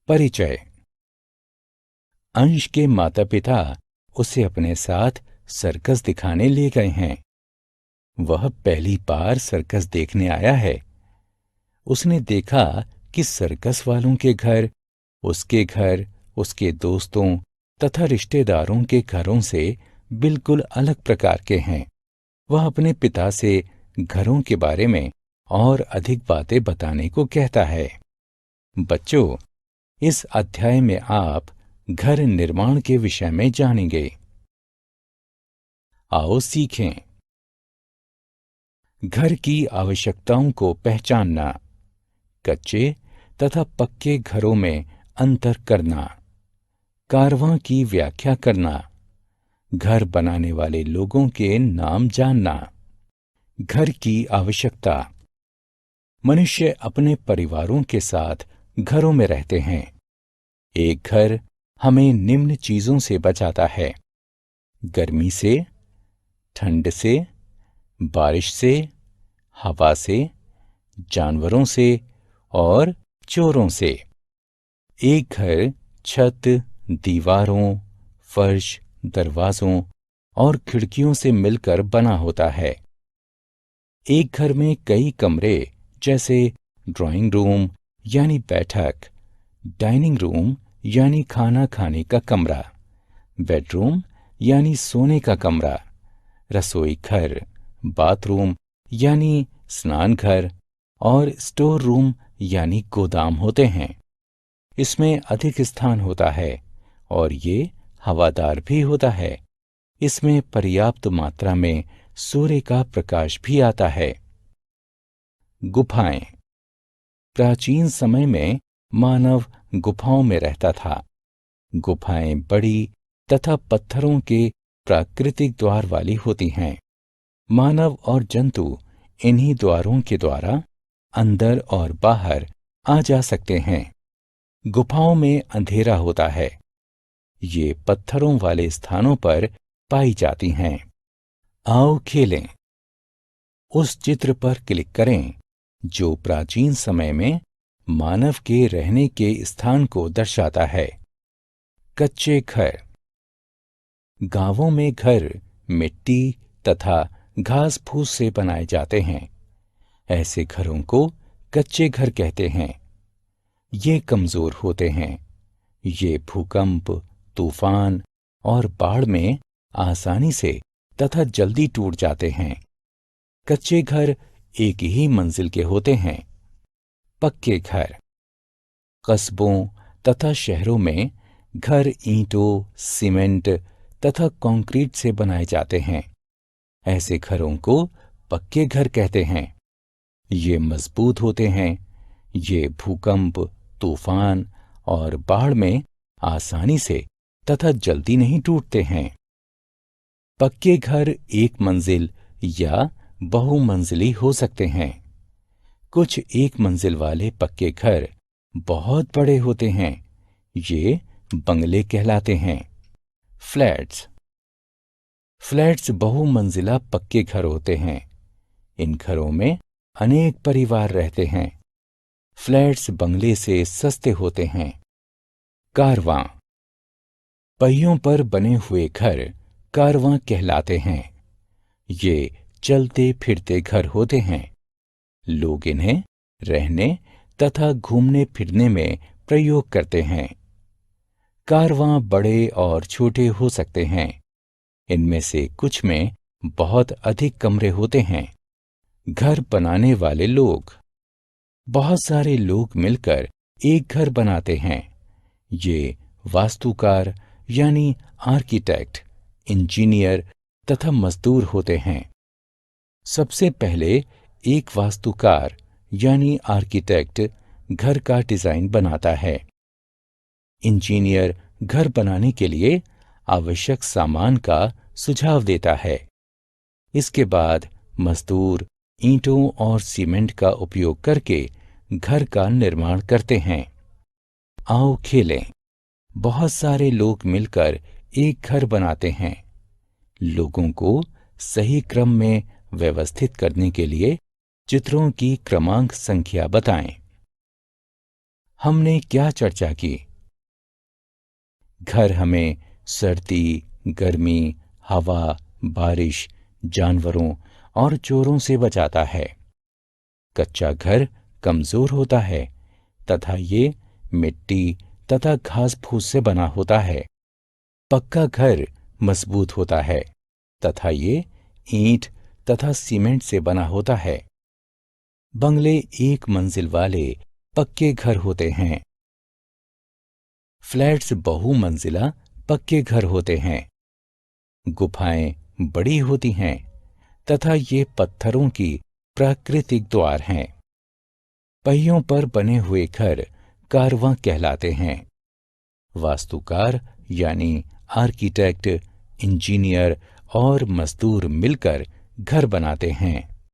परिचय। अंश के माता पिता उसे अपने साथ सर्कस दिखाने ले गए हैं। वह पहली बार सर्कस देखने आया है। उसने देखा कि सर्कस वालों के घर, उसके दोस्तों तथा रिश्तेदारों के घरों से बिल्कुल अलग प्रकार के हैं। वह अपने पिता से घरों के बारे में और अधिक बातें बताने को कहता है। बच्चों, इस अध्याय में आप घर निर्माण के विषय में जानेंगे। आओ सीखें। घर की आवश्यकताओं को पहचानना, कच्चे तथा पक्के घरों में अंतर करना, कारवां की व्याख्या करना, घर बनाने वाले लोगों के नाम जानना। घर की आवश्यकता। मनुष्य अपने परिवारों के साथ घरों में रहते हैं। एक घर हमें निम्न चीजों से बचाता है: गर्मी से, ठंड से, बारिश से, हवा से, जानवरों से और चोरों से। एक घर छत, दीवारों, फर्श, दरवाजों और खिड़कियों से मिलकर बना होता है। एक घर में कई कमरे जैसे ड्राइंग रूम यानी बैठक, डाइनिंग रूम यानी खाना खाने का कमरा, बेडरूम यानी सोने का कमरा, रसोई घर, बाथरूम यानी स्नान घर और स्टोर रूम यानी गोदाम होते हैं। इसमें अधिक स्थान होता है और ये हवादार भी होता है। इसमें पर्याप्त मात्रा में सूर्य का प्रकाश भी आता है। गुफाएं। प्राचीन समय में मानव गुफाओं में रहता था। गुफाएं बड़ी तथा पत्थरों के प्राकृतिक द्वार वाली होती हैं। मानव और जंतु इन्हीं द्वारों के द्वारा अंदर और बाहर आ जा सकते हैं। गुफाओं में अंधेरा होता है। ये पत्थरों वाले स्थानों पर पाई जाती हैं। आओ खेलें। उस चित्र पर क्लिक करें जो प्राचीन समय में मानव के रहने के स्थान को दर्शाता है। कच्चे घर। गांवों में घर मिट्टी तथा घास फूस से बनाए जाते हैं। ऐसे घरों को कच्चे घर कहते हैं। ये कमजोर होते हैं। ये भूकंप, तूफान और बाढ़ में आसानी से तथा जल्दी टूट जाते हैं। कच्चे घर एक ही मंजिल के होते हैं। पक्के घर। कस्बों तथा शहरों में घर ईंटों, सीमेंट तथा कंक्रीट से बनाए जाते हैं। ऐसे घरों को पक्के घर कहते हैं। ये मजबूत होते हैं। ये भूकंप, तूफान और बाढ़ में आसानी से तथा जल्दी नहीं टूटते हैं। पक्के घर एक मंजिल या बहुमंजिली हो सकते हैं। कुछ एक मंजिल वाले पक्के घर बहुत बड़े होते हैं। ये बंगले कहलाते हैं। फ्लैट्स। फ्लैट्स बहुमंजिला पक्के घर होते हैं। इन घरों में अनेक परिवार रहते हैं। फ्लैट्स बंगले से सस्ते होते हैं। कारवां। पहियों पर बने हुए घर कारवां कहलाते हैं। ये चलते फिरते घर होते हैं। लोग इन्हें रहने तथा घूमने फिरने में प्रयोग करते हैं। कारवां बड़े और छोटे हो सकते हैं। इनमें से कुछ में बहुत अधिक कमरे होते हैं। घर बनाने वाले लोग। बहुत सारे लोग मिलकर एक घर बनाते हैं। ये वास्तुकार यानी आर्किटेक्ट, इंजीनियर तथा मजदूर होते हैं। सबसे पहले एक वास्तुकार यानी आर्किटेक्ट घर का डिजाइन बनाता है। इंजीनियर घर बनाने के लिए आवश्यक सामान का सुझाव देता है। इसके बाद मजदूर ईंटों और सीमेंट का उपयोग करके घर का निर्माण करते हैं। आओ खेलें। बहुत सारे लोग मिलकर एक घर बनाते हैं। लोगों को सही क्रम में व्यवस्थित करने के लिए चित्रों की क्रमांक संख्या बताएं। हमने क्या चर्चा की? घर हमें सर्दी, गर्मी, हवा, बारिश, जानवरों और चोरों से बचाता है। कच्चा घर कमजोर होता है तथा ये मिट्टी तथा घास फूस से बना होता है। पक्का घर मजबूत होता है तथा ये ईंट तथा सीमेंट से बना होता है। बंगले एक मंजिल वाले पक्के घर होते हैं। फ्लैट्स बहुमंजिला पक्के घर होते हैं। गुफाएं बड़ी होती हैं तथा ये पत्थरों की प्राकृतिक द्वार हैं। पहियों पर बने हुए घर कारवां कहलाते हैं। वास्तुकार यानी आर्किटेक्ट, इंजीनियर और मजदूर मिलकर घर बनाते हैं।